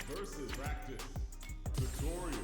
versus practice tutorial.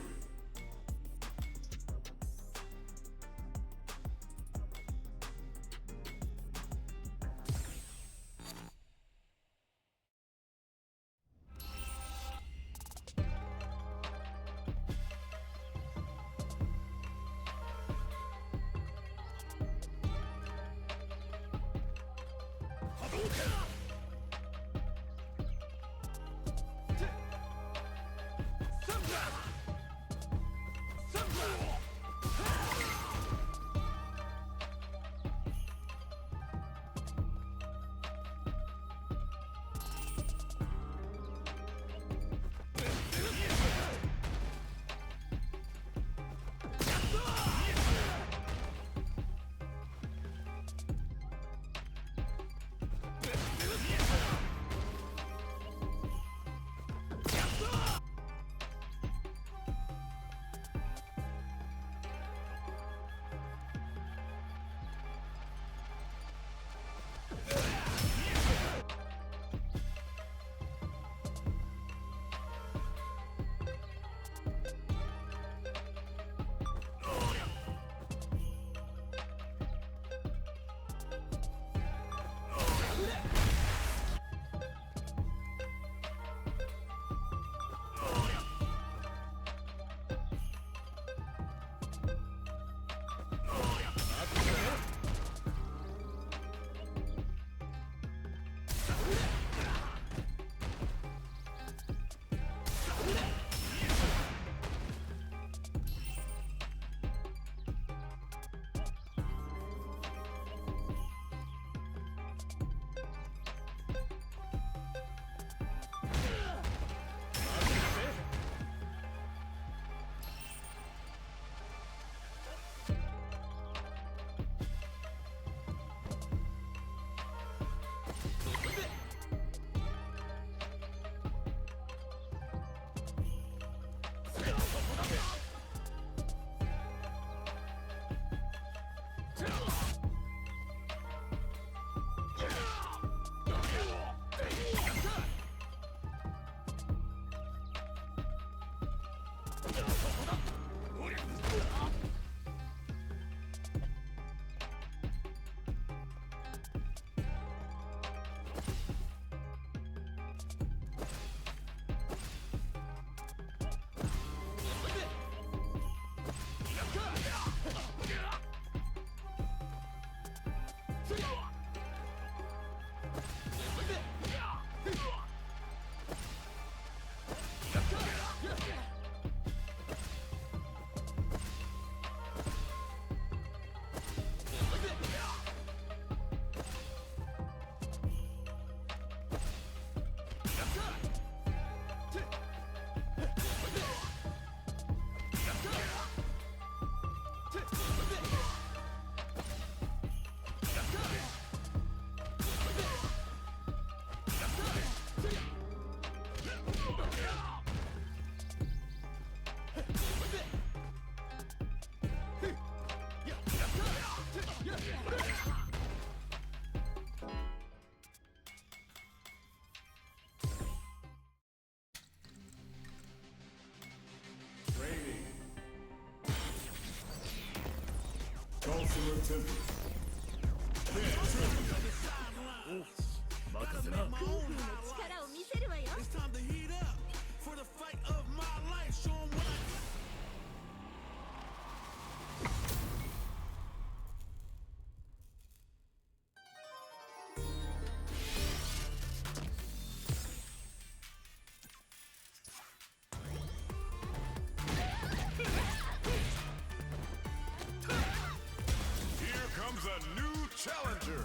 A new challenger.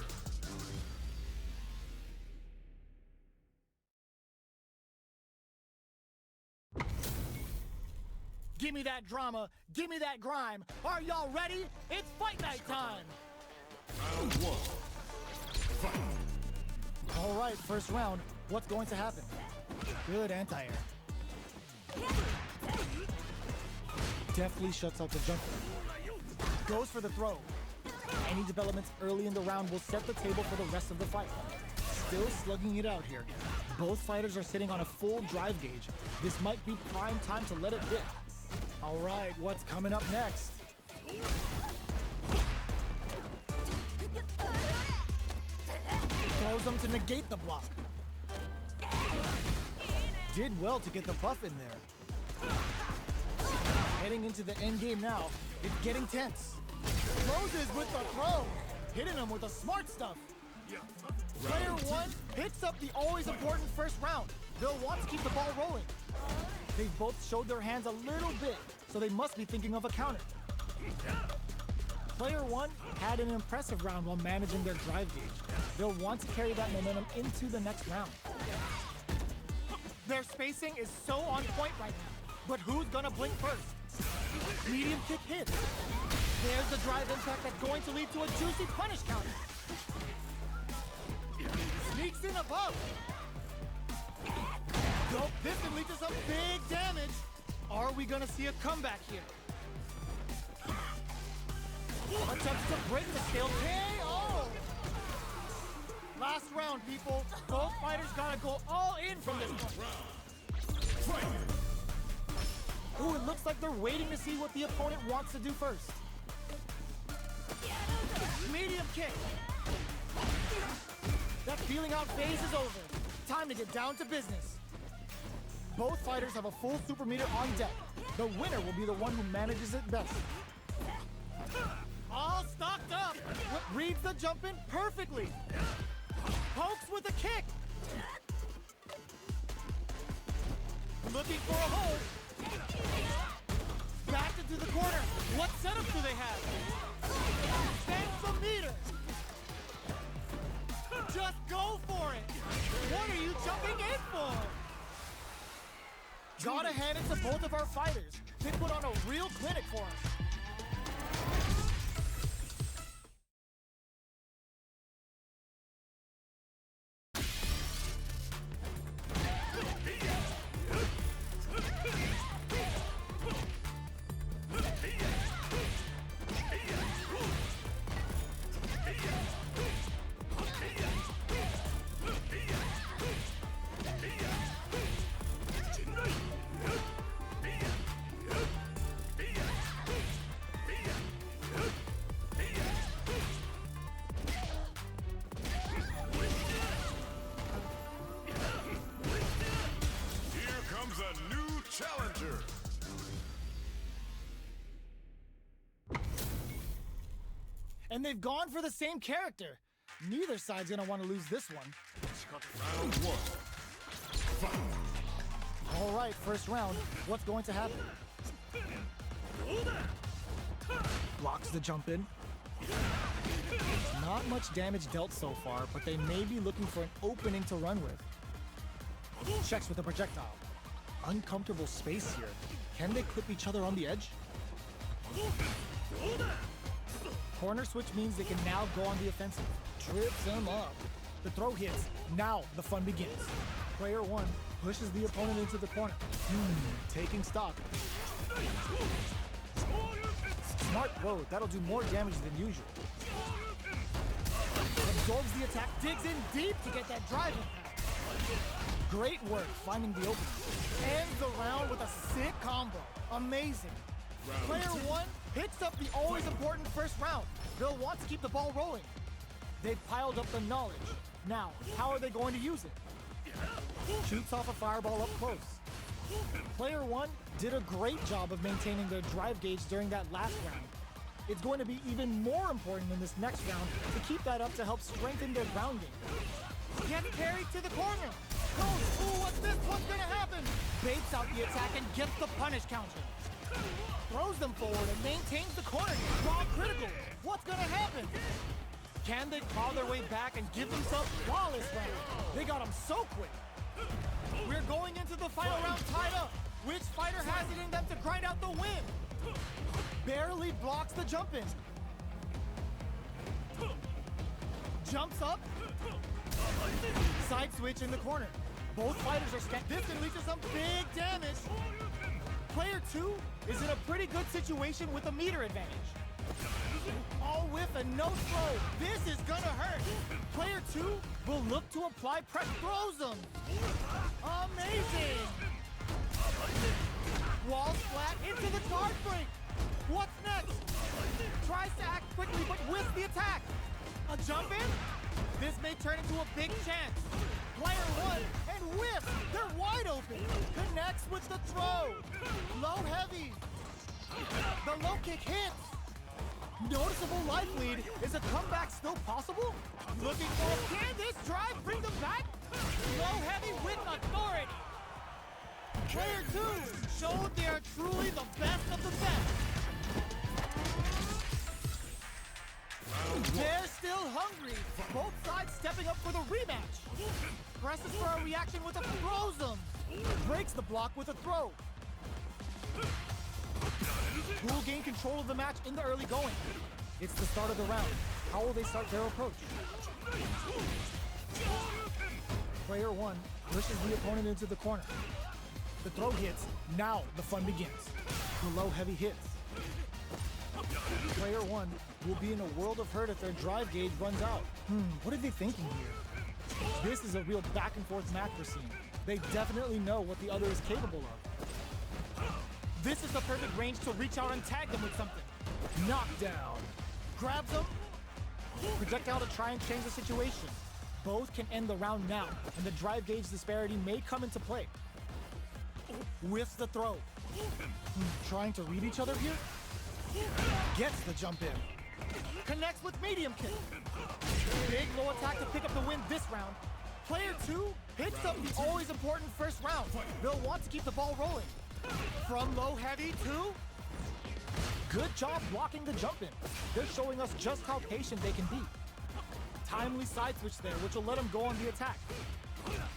Give me that drama, give me that grime. Are y'all ready? It's fight night time. Round one. Fight. All right, first round. What's going to happen? Good anti-air. Deftly shuts out the jumper. Goes for the throw. Any developments early in the round will set the table for the rest of the fight. Still slugging it out here. Both fighters are sitting on a full drive gauge. This might be prime time to let it rip. All right, what's coming up next? Throws them to negate the block. Did well to get the buff in there. Heading into the end game now. It's getting tense. Closes with the throw. Hitting him with the smart stuff. Player one picks up the always important first round. They'll want to keep the ball rolling. They both showed their hands a little bit, so they must be thinking of a counter. Player one had an impressive round while managing their drive gauge. They'll want to carry that momentum into the next round. Their spacing is so on point right now, but who's gonna blink first? Medium kick hit. There's the drive impact that's going to lead to a juicy punish counter. Sneaks in above. Nope, this can lead to some big damage. Are we gonna see a comeback here? Attempts to break the scale. KO! Last round, people. Both fighters gotta go all in from this point. Ooh, it looks like they're waiting to see what the opponent wants to do first. Medium kick. That feeling out phase is over. Time to get down to business. Both fighters have a full super meter on deck. The winner will be the one who manages it best. All stocked up. Reads the jump in perfectly. Pokes with a kick. Looking for a hold. Back into the corner. What setup do they have? Spends the meter. Just go for it. What are you jumping in for? Gotta hand it to both of our fighters. They put on a real clinic for us. Challenger. And they've gone for the same character. Neither side's gonna want to lose this one. Round one. Fight. All right, first round. What's going to happen? Blocks the jump in. Not much damage dealt so far, but they may be looking for an opening to run with. Checks with the projectile. Uncomfortable space here. Can they clip each other on the edge? Corner switch means they can now go on the offensive. Trips him up. The throw hits. Now the fun begins. Player one pushes the opponent into the corner. Taking stock. Smart throw. That'll do more damage than usual. Absorbs the attack. Digs in deep to get that drive impact. Great work finding the opening. Ends the round with a sick combo. Amazing. Player one picks up the always important first round. They'll want to keep the ball rolling. They've piled up the knowledge. Now, how are they going to use it? Shoots off a fireball up close. Player one did a great job of maintaining their drive gauge during that last round. It's going to be even more important in this next round to keep that up to help strengthen their ground game. Gets carried to the corner. Goes, ooh, what's this? What's gonna happen? Baits out the attack and gets the punish counter. Throws them forward and maintains the corner. Raw critical. What's gonna happen? Can they claw their way back and give themselves flawless round? They got them so quick. We're going into the final round tied up. Which fighter has it in them to grind out the win? Barely blocks the jump in. Jumps up. Side switch in the corner. Both fighters are stacked. This can lead to some big damage. Player two is in a pretty good situation with a meter advantage. All whiff and no throw. This is gonna hurt. Player 2 will look to apply press, throws him. Amazing. Walls flat into the guard break. What's next? Tries to act quickly but whiffs the attack. A jump in? This may turn into a big chance. Player 1 and whiffs. They're wide open. Connects with the throw. Low heavy. The low kick hits. Noticeable life lead. Is a comeback still possible? Looking for a can this drive bring them back? Low heavy with authority. Player 2 showed they are truly the best of the best. They're still hungry. Both sides stepping up for the rematch. Presses for a reaction with a throws him. Breaks the block with a throw. Who will gain control of the match in the early going? It's the start of the round. How will they start their approach? Player 1 pushes the opponent into the corner. The throw hits. Now the fun begins. The low heavy hits. Player 1 will be in a world of hurt if their drive gauge runs out. What are they thinking here? This is a real back and forth match we're seeing. They definitely know what the other is capable of. This is the perfect range to reach out and tag them with something. Knockdown. Grabs them. Projectile to try and change the situation. Both can end the round now, and the drive gauge disparity may come into play. Whiffs the throw. Trying to read each other here? Gets the jump in. Connects with medium kick. Big low attack to pick up the win this round. Player 2 hits up the always important first round. They'll want to keep the ball rolling. From low heavy to... Good job blocking the jump in. They're showing us just how patient they can be. Timely side switch there, which will let them go on the attack.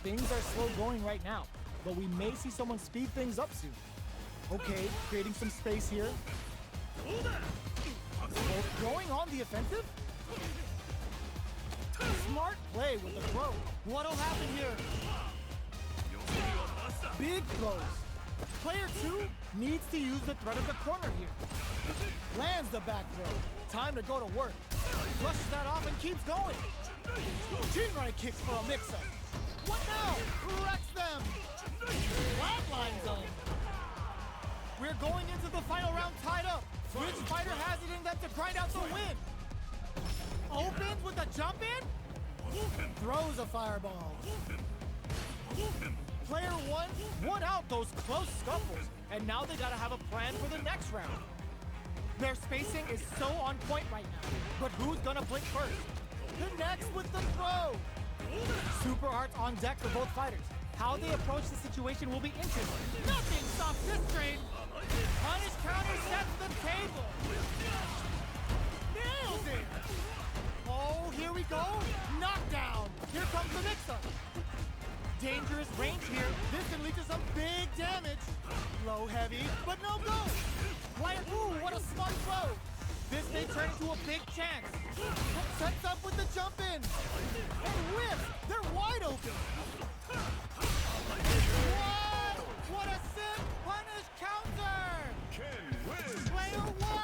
Things are slow going right now, but we may see someone speed things up soon. Okay, creating some space here. Both going on the offensive? Smart play with the throw. What'll happen here? Big throws. Player 2 needs to use the threat of the corner here. Lands the back throw. Time to go to work. Flushes that off and keeps going. Jinrai kicks for a mix-up. What now? Wrecks them. Flatline zone. We're going into the final round tied up. Which fighter has it in them to grind out the win? Opens with a jump in? Throws a fireball. Player 1 won out those close scuffles, and now they gotta have a plan for the next round. Their spacing is so on point right now, but who's gonna blink first? Connects with the throw. Super arts on deck for both fighters. How they approach the situation will be interesting. Nothing stops this train. Punish counter sets the table. Nails it. Oh, here we go. Knockdown. Here comes the mix-up. Dangerous range here. This can lead to some big damage. Low heavy, but no go. Player, ooh, what a smart throw. This may turn into a big chance. Sets up with the jump in. And whiff. They're wide open. What? What a sick punish counter. Player 1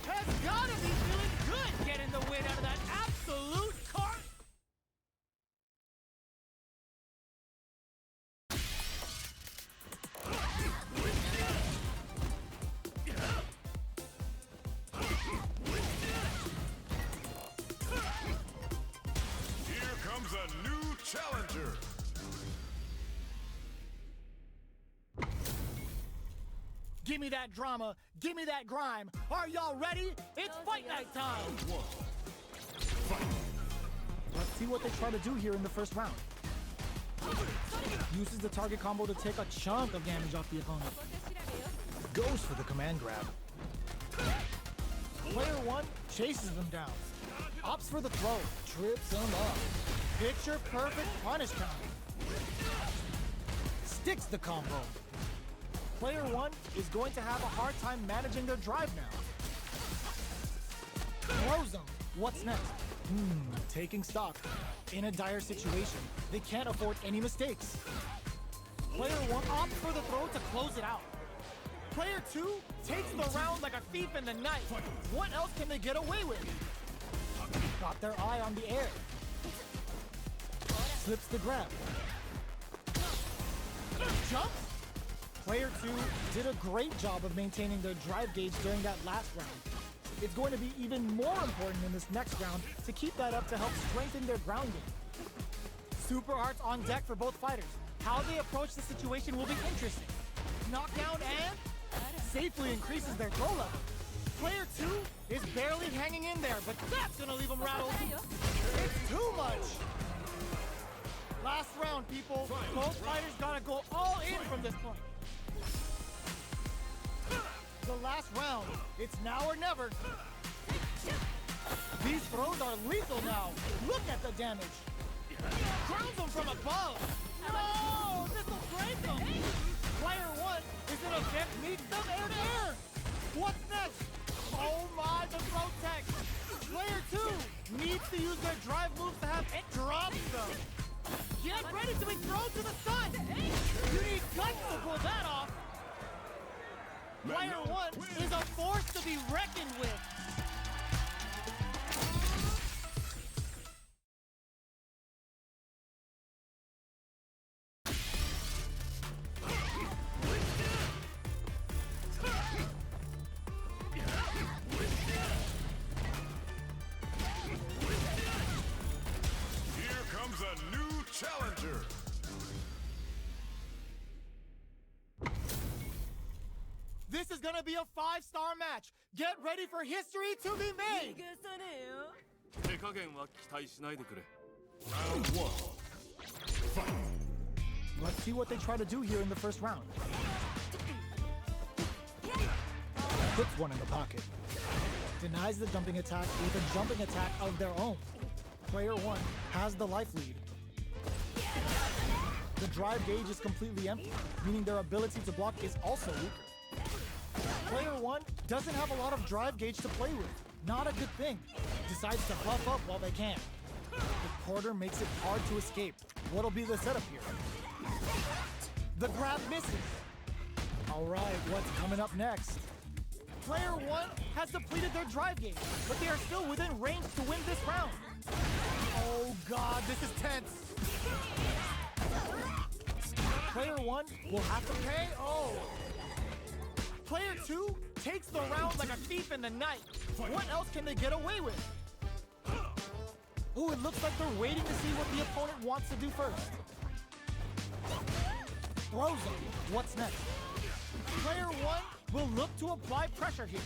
has gotta be feeling good getting the win out of that absolute card. Here comes a new challenger. Give me that drama, give me that grime. Are y'all ready? It's fight night time. Let's see what they try to do here in the first round. Uses the target combo to take a chunk of damage off the opponent. Goes for the command grab. Player 1 chases them down. Opts for the throw, trips them up. Picture perfect punish counter. Sticks the combo. Player 1 is going to have a hard time managing their drive now. Throws them. What's next? Taking stock. In a dire situation, they can't afford any mistakes. Player 1 opts for the throw to close it out. Player 2 takes the round like a thief in the night. What else can they get away with? Got their eye on the air. Slips the grab. Jumps. Player 2 did a great job of maintaining their drive gauge during that last round. It's going to be even more important in this next round to keep that up to help strengthen their ground game. Super arts on deck for both fighters. How they approach the situation will be interesting. Knockdown and safely increases their throw level. Player 2 is barely hanging in there, but that's gonna leave him rattled. It's too much. Last round, people. Both fighters gotta go all in from this point. The last round. It's now or never. These throws are lethal now. Look at the damage. Grounds him from above. No, this will break him. Player 1 is in a dip, meets them air to air. What's next? Oh my, the throw tech. Player 2 needs to use their drive moves to have it drops them. Get ready to be thrown to the sun. You need guts to pull that off. Player 1 is a force to be reckoned with. Here comes a new challenger. This is gonna be a 5-star match. Get ready for history to be made. 手加減は期待しないでくれ。 Round 1. Fight. Let's see what they try to do here in the first round. Puts one in the pocket. Denies the jumping attack with a jumping attack of their own. Player 1 has the life lead. The drive gauge is completely empty, meaning their ability to block is also weaker. Player 1 doesn't have a lot of drive gauge to play with. Not a good thing. Decides to buff up while they can. The quarter makes it hard to escape. What'll be the setup here? The grab misses. All right, what's coming up next? Player 1 has depleted their drive gauge, but they are still within range to win this round. Oh God, this is tense. Player 1 will have to pay. Oh. Player 2 takes the round like a thief in the night. What else can they get away with? Ooh, it looks like they're waiting to see what the opponent wants to do first. Throws him. What's next? Player 1 will look to apply pressure here.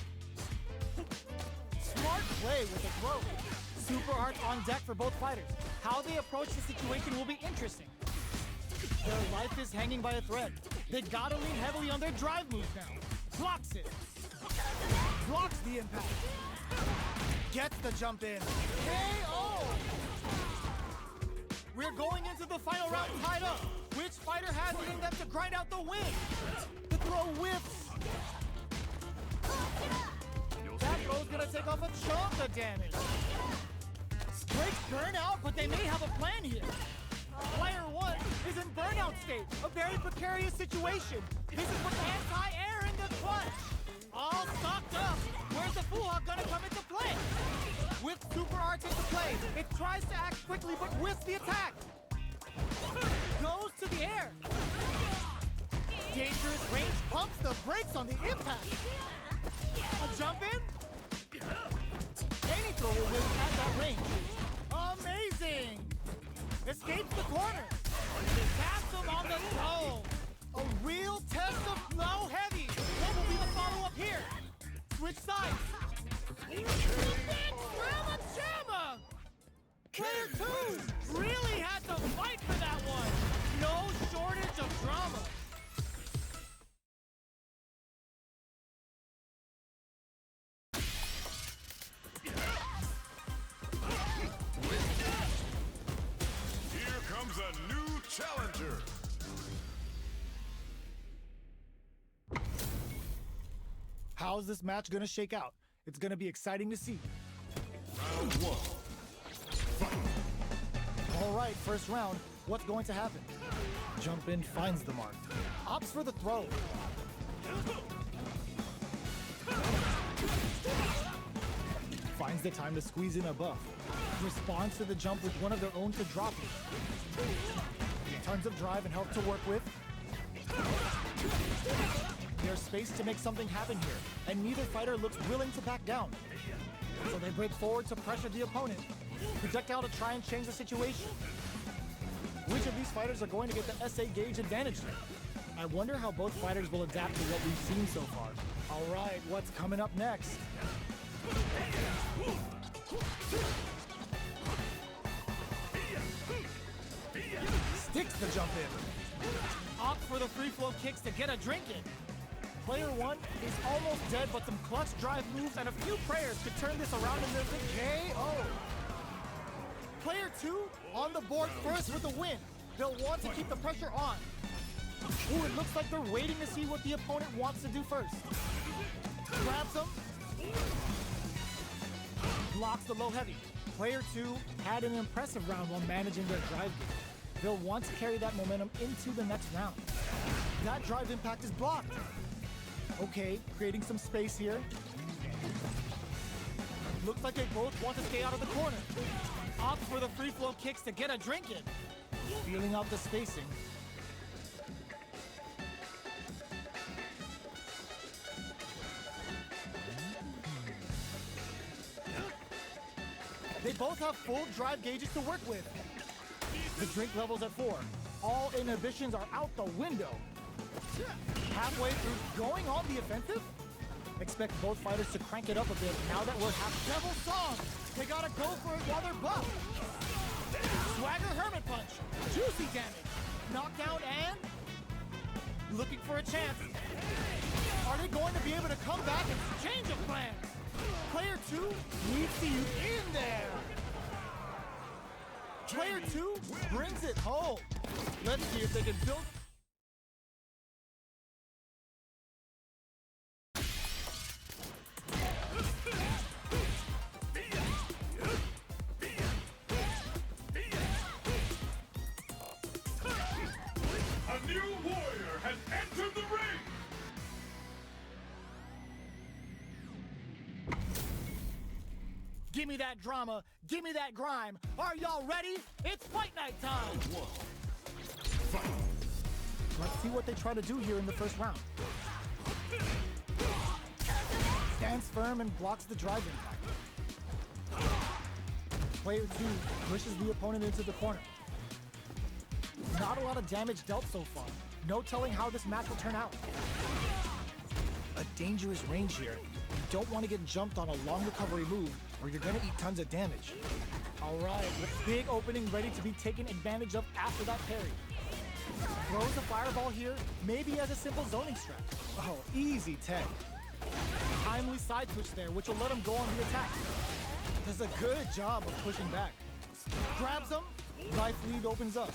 Smart play with the throw. Super arts on deck for both fighters. How they approach the situation will be interesting. Their life is hanging by a thread. They gotta lean heavily on their drive moves now. Blocks it. Blocks the impact. Gets the jump in. KO! We're going into the final round tied up. Which fighter has it in them to grind out the win? The throw whips. That throw's gonna take off a chunk of damage. Breaks burnout, but they may have a plan here. Player 1 is in burnout state, a very precarious situation. This is for anti-air in the clutch. All stocked up. Where's the Fuha gonna come into play? With super arts into play, it tries to act quickly but whisks the attack. Goes to the air. Dangerous range pumps the brakes on the impact. A jump in? Any throw will win at that range. Amazing! Escapes the corner. Taps him on the toe. A real test of low heavy. What will be the follow-up here? Switch sides. Big drama jamma! Player 2 really had to fight for that one. No shortage of drama. Here comes a new challenger. How's this match gonna shake out? It's gonna be exciting to see. Round 1. All right, first round. What's going to happen? Jump in finds the mark. Opts for the throw. Finds the time to squeeze in a buff. Responds to the jump with one of their own to drop it. Tons of drive and help to work with. There's space to make something happen here, and neither fighter looks willing to back down. So they break forward to pressure the opponent. Projectile to try and change the situation. Which of these fighters are going to get the SA gauge advantage here? I wonder how both fighters will adapt to what we've seen so far. All right, what's coming up next? Sticks the jump in. Opt for the free flow kicks to get a drink in. Player 1 is almost dead, but some clutch drive moves and a few prayers could turn this around into the KO. Player 2 on the board first with a win. They'll want to keep the pressure on. Ooh, it looks like they're waiting to see what the opponent wants to do first. Grabs him. Blocks the low heavy. Player 2 had an impressive round while managing their drive game. They'll want to carry that momentum into the next round. That drive impact is blocked. Okay, creating some space here. Looks like they both want to stay out of the corner. Opt for the free flow kicks to get a drink in. Feeling out the spacing. They both have full drive gauges to work with. The drink level's at 4. All inhibitions are out the window. Halfway through going on the offensive? Expect both fighters to crank it up a bit now that we're half Devil Song. They gotta go for it while they're buffed. Swagger Hermit Punch. Juicy damage. Knockdown and looking for a chance. Are they going to be able to come back and change of plans? Player 2 needs to use in there. Player 2 brings it home. Let's see if they can build. A new warrior has entered the ring! Give me that drama, give me that grime. Are y'all ready? It's fight night time! Let's see what they try to do here in the first round. Stands firm and blocks the drive impact. Player 2 pushes the opponent into the corner. Not a lot of damage dealt so far. No telling how this match will turn out. A dangerous range here. You don't want to get jumped on a long recovery move or you're gonna eat tons of damage. All right, with big opening ready to be taken advantage of after that parry. Throws a fireball here, maybe as a simple zoning strat. Oh, easy tech. Timely side switch there, which will let him go on the attack. Does a good job of pushing back. Grabs him, life lead opens up.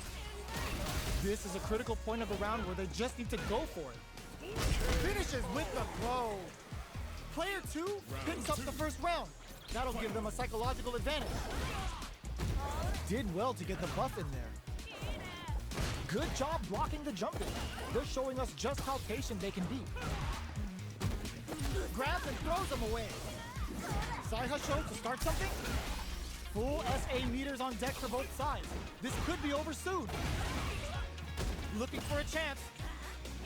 This is a critical point of the round where they just need to go for it. Finishes with the throw. Player 2 picks up the first round. That'll give them a psychological advantage. Did well to get the buff in there. Good job blocking the jump in. They're showing us just how patient they can be. Grabs and throws them away. Side hustle to start something. Full SA meters on deck for both sides. This could be over soon. Looking for a chance.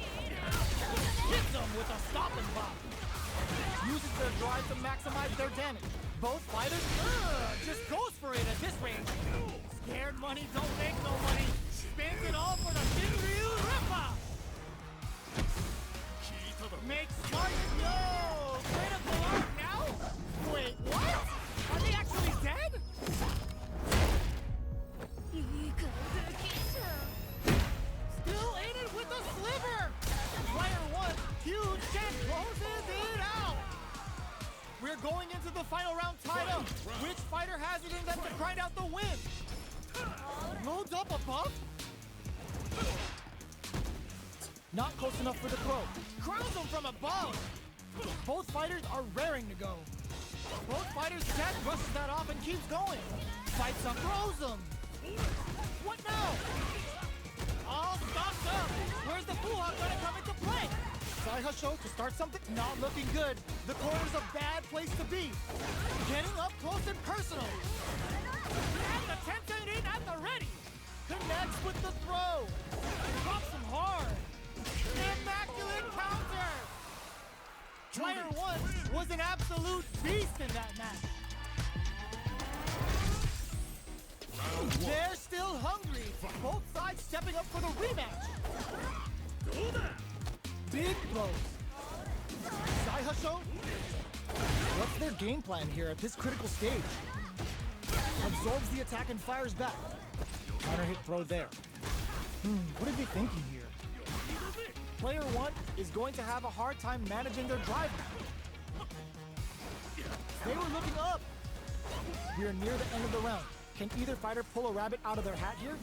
Hits them with a stop and pop. Uses their drive to maximize their damage. Both fighters just goes for it at this range. Scared money don't make no money. Spends it all for the Shinryu Ripper. Make smart. No! Critical art now? Wait, what? Are they actually dead? Still in it with a sliver! Player 1, huge chance, closes it out! We're going into the final round tied up. Which fighter has it in them to grind out the win? Loads up a buff? Not close enough for the throw. Crowns him from above! Both fighters are raring to go. Both fighters' death brushes that off and keeps going. Fights up, throws him. What now? All stocked up. Where's the pull-out gonna come into play? Side Saihasho to start something. Not looking good. The corner's a bad place to be. Getting up close and personal. And the Tensei in at the ready. Connects with the throw. Drops him hard. Immaculate counter. Player 1 was an absolute beast in that match. They're still hungry. Both sides stepping up for the rematch. Big throws. Saihasho? What's their game plan here at this critical stage? Absorbs the attack and fires back. Counter hit throw there. What are they thinking here? Player 1 is going to have a hard time managing their drive now. They were looking up. We are near the end of the round. Can either fighter pull a rabbit out of their hat here?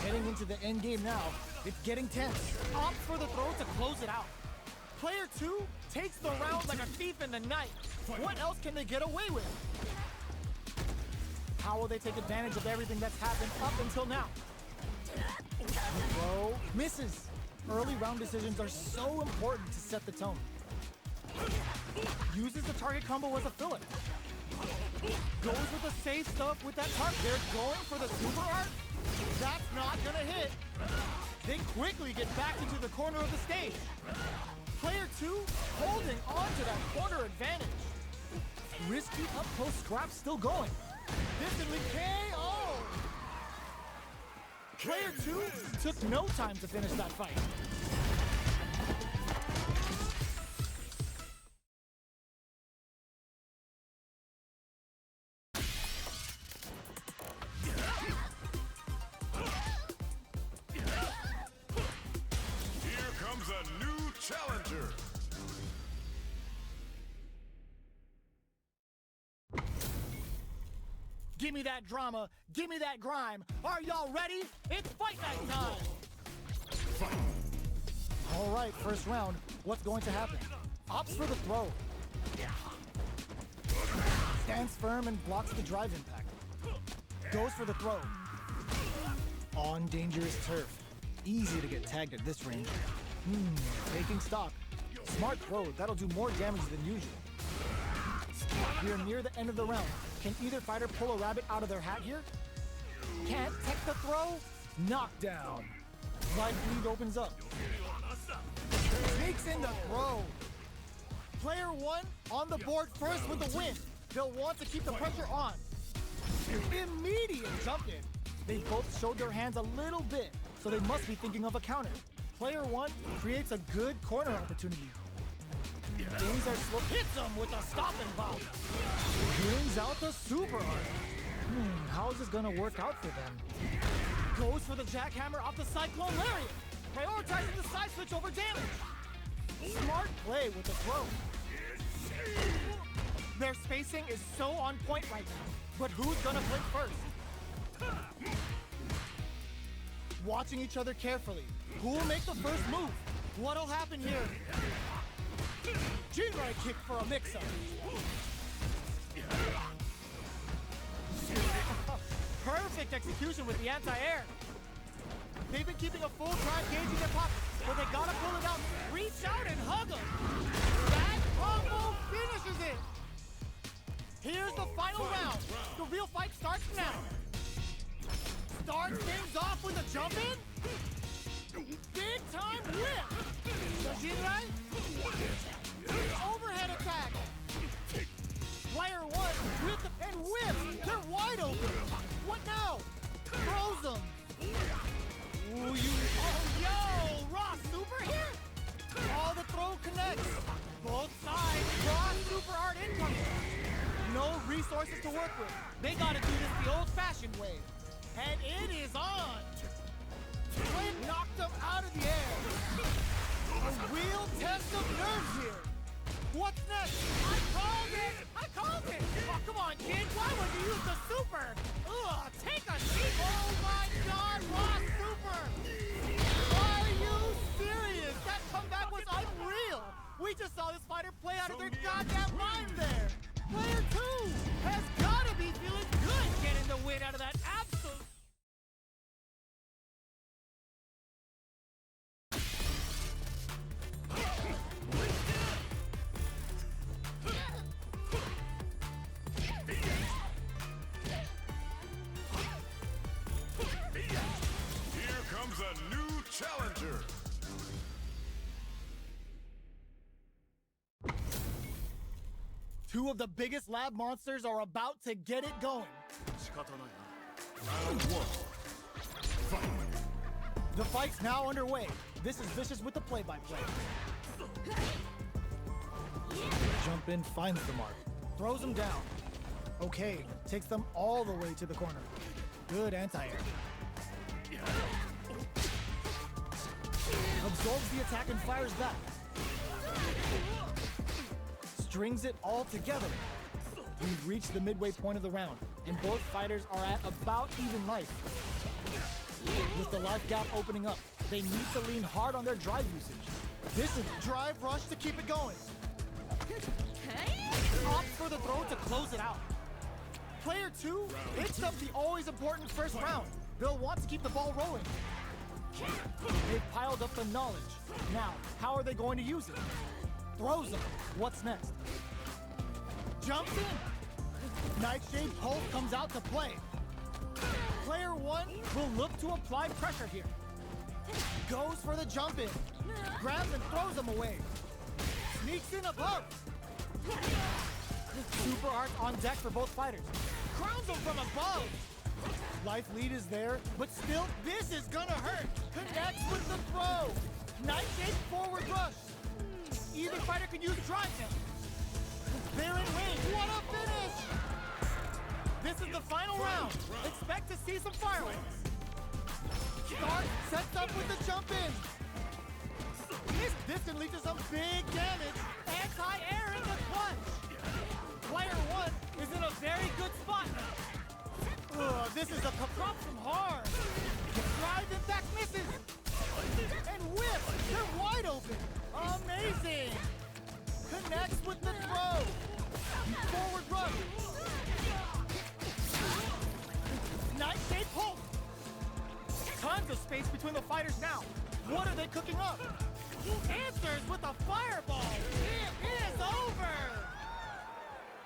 Heading into the end game now, it's getting tense. Opts for the throw to close it out. Player 2 takes the round like a thief in the night. What else can they get away with? How will they take advantage of everything that's happened up until now? Throw misses. Early round decisions are so important to set the tone. Uses the target combo as a filler. Goes with the safe stuff with that target. They're going for the super art. That's not gonna hit. They quickly get back into the corner of the stage. Player 2 holding on to that corner advantage. Risky up close scrap still going. Instantly KO. Player 2 took no time to finish that fight. Here comes a new challenger. Give me that drama, give me that grime. Are y'all ready? It's fight night time! All right, first round. What's going to happen? Opts for the throw. Stands firm and blocks the drive impact. Goes for the throw. On dangerous turf. Easy to get tagged at this range. Taking stock. Smart throw, that'll do more damage than usual. We're near the end of the round. Can either fighter pull a rabbit out of their hat here? Can't take the throw? Knockdown. Life lead opens up. Takes in the throw. Player 1 on the board first with the win. They'll want to keep the pressure on. Immediate jump in. They both showed their hands a little bit, so they must be thinking of a counter. Player 1 creates a good corner opportunity. Things are slow. Hits him with a stop and pop. Brings out the super art. How is this gonna work out for them? Goes for the jackhammer off the cyclone lariat. Prioritizing the side switch over damage. Smart play with the throw. Their spacing is so on point right now. But who's gonna blink first? Watching each other carefully. Who'll make the first move? What'll happen here? Jinrai kick for a mix-up. Perfect execution with the anti-air. They've been keeping a full drive gauge in their pocket, but they gotta pull it out. Reach out and hug him. That combo finishes it. Here's the final round. The real fight starts now. Starts things off with a jump in. Big time whip. The Jinrai. Overhead attack. Player 1 with the and whip. They're wide open. What now? Throws them. Ooh, yo, raw super here. All the throw connects. Both sides, raw super art incoming. No resources to work with. They gotta do this the old-fashioned way. And it is on. Flip knocked them out of the air. A real test of nerves here. What's next? I called it! I called it! Oh, come on, kid. Why would you use the super? Ugh, take a seat. Oh, my God, raw super. Are you serious? That comeback was unreal. We just saw this fighter play out of their goddamn mind there. Player 2 has got to be feeling good getting the win out of that absolute... comes a new challenger. Two of the biggest lab monsters are about to get it going. 仕方ないな Round one. Fight. The fight's now underway. This is Vicious with the play-by-play. Jump in, finds the mark, throws him down. Okay, takes them all the way to the corner. Good anti-air. Absorbs the attack and fires back. Strings it all together. We've reached the midway point of the round, and both fighters are at about even life. With the life gap opening up, they need to lean hard on their drive usage. This is drive rush to keep it going. Opt for the throw to close it out. Player 2 hits up the always important first round. They'll want to keep the ball rolling. They've piled up the knowledge. Now, how are they going to use it? Throws them. What's next? Jumps in. Nightshade Pulse comes out to play. Player 1 will look to apply pressure here. Goes for the jump in. Grabs and throws them away. Sneaks in above. Super art on deck for both fighters. Crowns them from above. Life lead is there, but still, this is gonna hurt. Connects with the throw. Nightshade forward rush. Either fighter can use drive now. They're in range. What a finish! This is the final round. Expect to see some fireworks. Start sets up with the jump in. This can lead to some big damage. Anti-air in the clutch. Player 1 is in a very good spot now. This is a drop from hard. Drive in fact misses. And whip. They're wide open. Amazing. Connects with the throw. Forward rush. Nightshade Pulse. Tons of space between the fighters now. What are they cooking up? Answers with a fireball. It is over.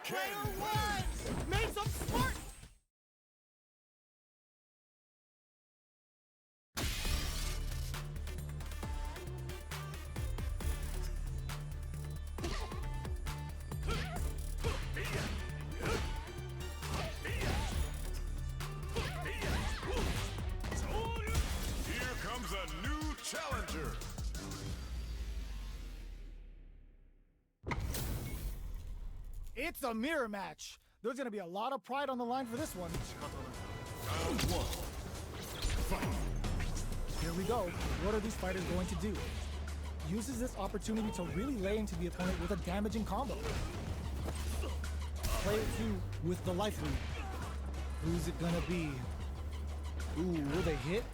Player 1 made some smart. Here comes a new challenger. It's a mirror match. There's going to be a lot of pride on the line for this one. Round one. Fight. Here we go. What are these fighters going to do? Uses this opportunity to really lay into the opponent with a damaging combo. Player 2 with the life lead. Who's it gonna be? Ooh, will they hit,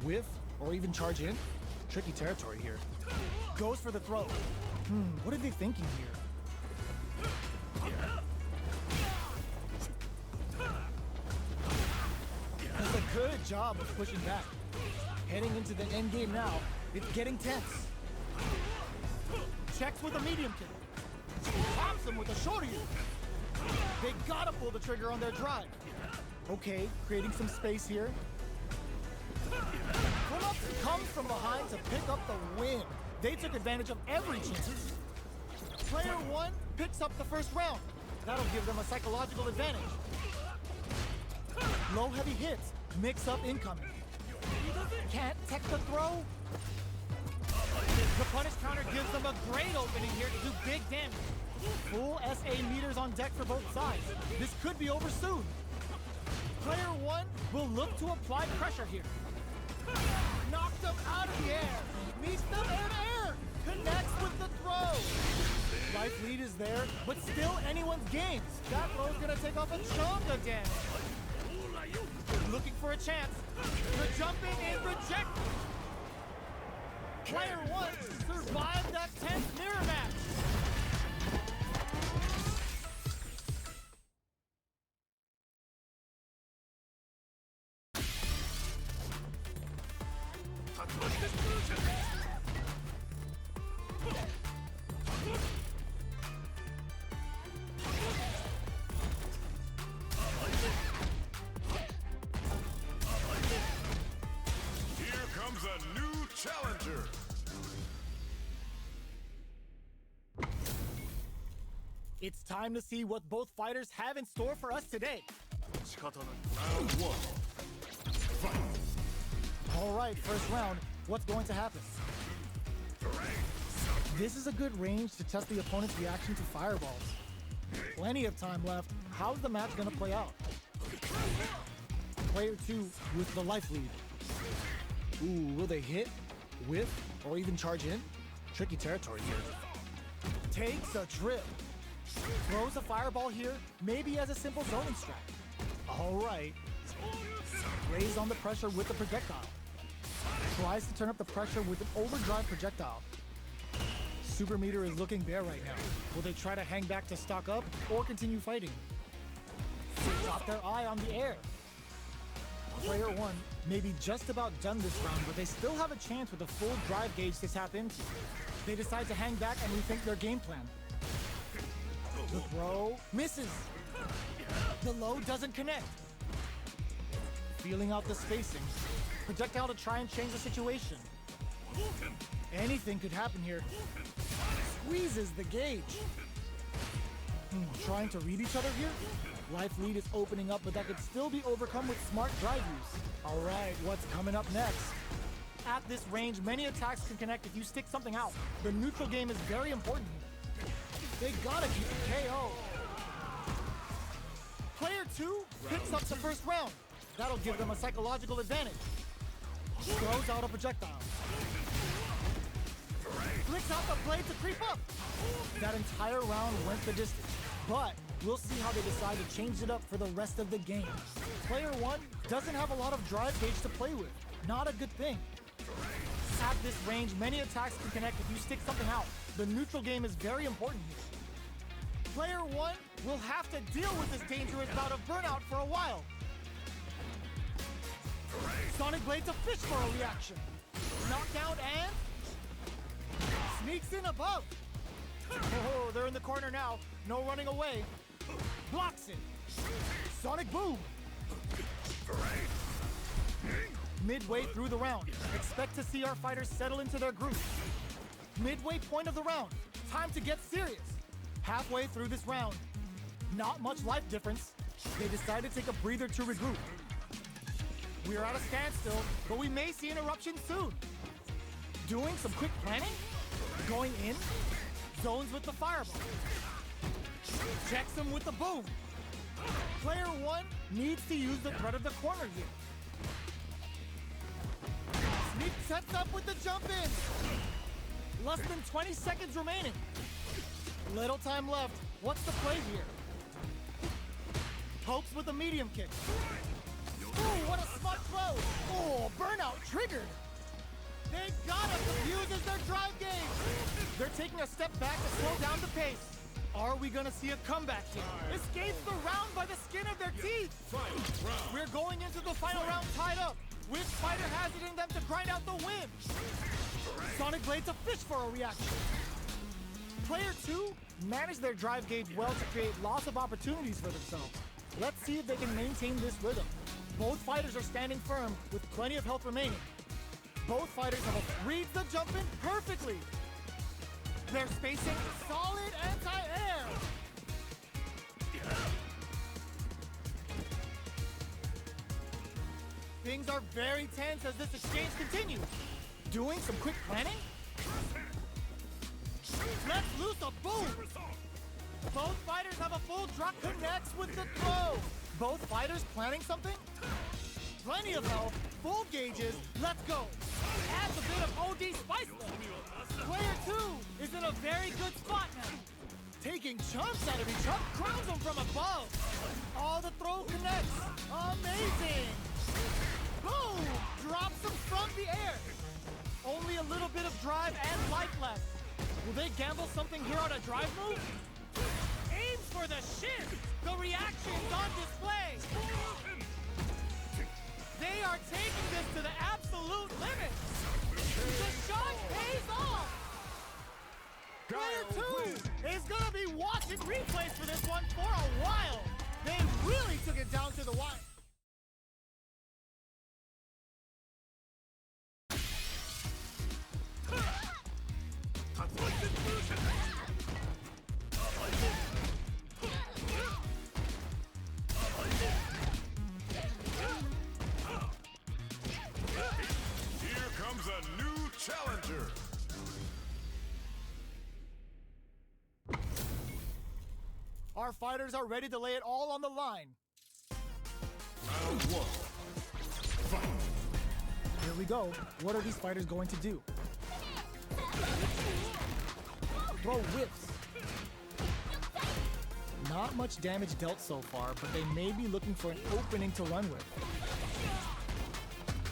whiff, or even charge in? Tricky territory here. Goes for the throw. What are they thinking here? Does a good job of pushing back. Heading into the end game now, it's getting tense. Checks with a medium kick. Pops him with a shorter use. They gotta pull the trigger on their drive. Okay, creating some space here. Pull-up comes from behind to pick up the win. They took advantage of every chance. Player 1 picks up the first round. That'll give them a psychological advantage. Low heavy hits, mix up incoming. Can't tech the throw. The punish counter gives them a great opening here to do big damage. Full SA meters on deck for both sides. This could be over soon. Player 1 will look to apply pressure here. Knocks them out of the air. Meets them in air. Connects with the throw. Life lead is there, but still anyone's game. That throw's gonna take off a chunk of damage. Looking for a chance. The jump in is rejected. Player 1 survived that tense mirror match. Here comes a new challenger. It's time to see what both fighters have in store for us today. 仕方ない Round one. Fight. All right, first round, what's going to happen? This is a good range to test the opponent's reaction to fireballs. Plenty of time left. How's the match going to play out? Player 2 with the life lead. Ooh, will they hit, whiff, or even charge in? Tricky territory here. Takes a trip. Throws a fireball here, maybe as a simple zoning strat. All right. Raise on the pressure with the projectile. Tries to turn up the pressure with an overdrive projectile. Super meter is looking bare right now. Will they try to hang back to stock up or continue fighting? They got their eye on the air. Player 1 may be just about done this round, but they still have a chance with a full drive gauge to tap into. They decide to hang back and rethink their game plan. The throw misses. The low doesn't connect. Feeling out the spacing. Projectile to try and change the situation. Anything could happen here. Squeezes the gauge. Trying to read each other here? Life lead is opening up, but that could still be overcome with smart drive use. All right, what's coming up next? At this range, many attacks can connect if you stick something out. The neutral game is very important here. They gotta keep the KO. Player 2 picks up the first round. That'll give them a psychological advantage. Throws out a projectile. Flicks out the blade to creep up. That entire round went the distance. But we'll see how they decide to change it up for the rest of the game. Player 1 doesn't have a lot of drive gauge to play with. Not a good thing. At this range, many attacks can connect if you stick something out. The neutral game is very important here. Player 1 will have to deal with this dangerous bout of burnout for a while. Sonic Blade to fish for a reaction. Knockdown and sneaks in above. Oh, they're in the corner now. No running away. Blocks it. Sonic Boom. Midway through the round, expect to see our fighters settle into their group. Midway point of the round, time to get serious. Halfway through this round, not much life difference. They decide to take a breather to regroup. We're at a standstill, but we may see an eruption soon. Doing some quick planning? Going in? Zones with the fireball. Checks him with the boom. Player 1 needs to use the threat of the corner here. Sneak sets up with the jump in. Less than 20 seconds remaining. Little time left. What's the play here? Hopes with a medium kick. Ooh, what a smart throw. Oh, burnout triggered. They got him. The fuse is their drive game. They're taking a step back to slow down the pace. Are we gonna see a comeback here? Escapes the round by the skin of their teeth. We're going into the final round tied up. Which fighter has it in them to grind out the win? Sonic Blade to fish for a reaction. Player 2 managed their drive gauge well to create lots of opportunities for themselves. Let's see if they can maintain this rhythm. Both fighters are standing firm with plenty of health remaining. Both fighters have reads the jump in perfectly. They're spacing solid anti-air. Things are very tense as this exchange continues. Doing some quick planning? Let's loose a boom! Both fighters have a full drop, connects with the throw. Both fighters planning something? Plenty of health, full gauges, let's go. Adds a bit of OD spice though. Player 2 is in a very good spot now. Taking chunks out of each other, crowns them from above. Oh, the throw connects. Amazing. Boom! Drops them from the air. Only a little bit of drive and life left. Will they gamble something here on a drive move? Aims for the shin. The reaction's on display. They are taking this to the absolute limit. The shot pays off. Player 2 is gonna be watching replays for this one for a while. They really took it down to the wire. Our fighters are ready to lay it all on the line. Round one. Fight. Here we go. What are these fighters going to do? Throw whips. Not much damage dealt so far, but they may be looking for an opening to run with.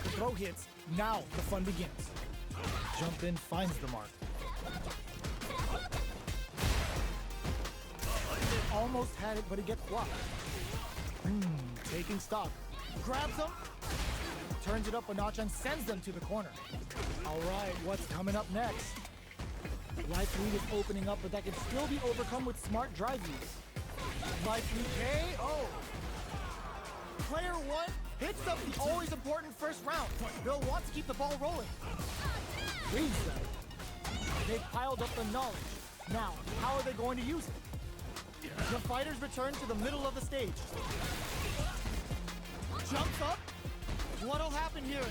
The throw hits. Now the fun begins. Jump in finds the mark. Almost had it, but he gets blocked. Taking stock. Grabs him. Turns it up a notch and sends them to the corner. All right, what's coming up next? Life lead is opening up, but that can still be overcome with smart drive use. Life lead KO. Player one hits up the always important first round. They'll want to keep the ball rolling. Reads them. They've piled up the knowledge. Now, how are they going to use it? The fighters return to the middle of the stage. Jumps up. What'll happen here?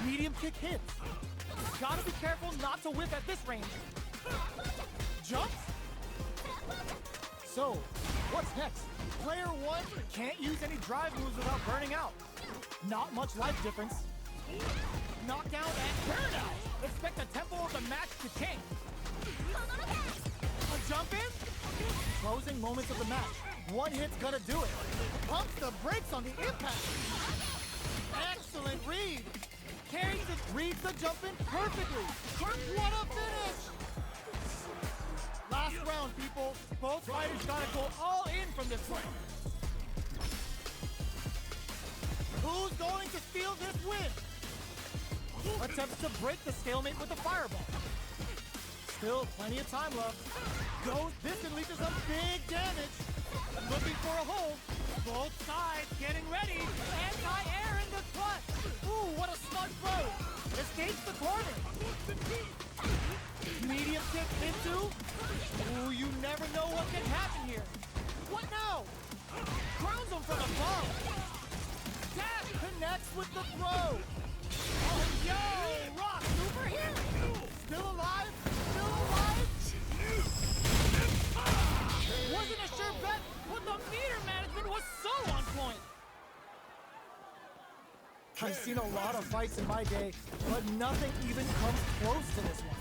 Medium kick hits. Gotta be careful not to whip at this range. Jumps. So, what's next? Player one can't use any drive moves without burning out. Not much life difference. Knockdown and burnout. Expect the tempo of the match to change. A jump in. Closing moments of the match. One hit's gonna do it. Pumps the brakes on the impact. Excellent read. Carries it, reads the jump in perfectly. What a finish! Last round, people. Both fighters gotta go all in from this one. Who's going to steal this win? Attempts to break the stalemate with the fireball. Still plenty of time left. Goes this and leads to some big damage. Looking for a hold. Both sides getting ready. Anti-air in the clutch. Ooh, what a smart throw. Escapes the corner. Medium kick into. Ooh, you never know what can happen here. What now? Crowns him from above. Tap connects with the throw. Oh, yo, Rock, super here. Still alive? Still alive? Wasn't a sure bet, but the meter management was so on point. I've seen a lot of fights in my day, but nothing even comes close to this one.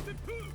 연습해서